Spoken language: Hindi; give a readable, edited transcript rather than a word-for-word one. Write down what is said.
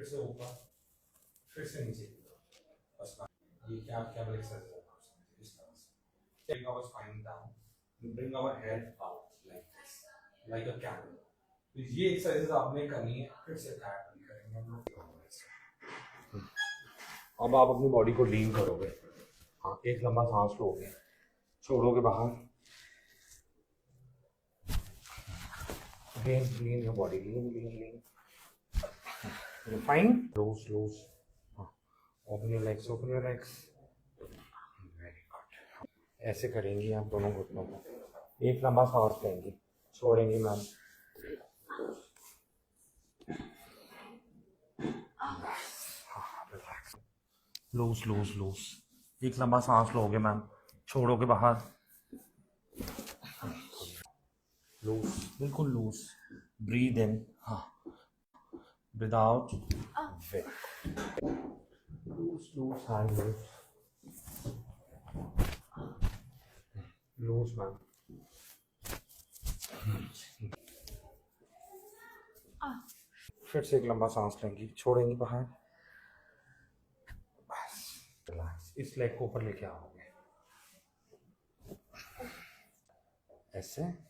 फिर से ऊपर, फिर से नीचे की तरफ। बस ये क्या कैमल एक्सरसाइज है इस तरह से। Take our spine down, bring our head out like this, like a camel. तो ये एक्सरसाइज आपने करनी है, फिर से बैक करेंगे हम लोग। अब आप अपनी बॉडी को लीन करोगे। हाँ, एक लंबा सांस लोगे, छोड़ोगे बाहर। Lean your body, lean. You're fine. Loose. Open your legs. Very good. ऐसे करेंगी आप दोनों घुटनों को। एक लंबा सांस लेंगी, छोड़ेंगी मैम। रिलैक्स। लूज। एक लंबा सांस लोगे मैम, छोड़ोगे बाहर। लूज, बिल्कुल लूज। ब्रीद इन, हाँ, breathe out. Loose hand, loose ma'am. फिर से एक लंबा सांस लेंगी, छोड़ेंगी बाहर। बस रिलैक्स। इस लेग को ऊपर लेके आओगे ऐसे।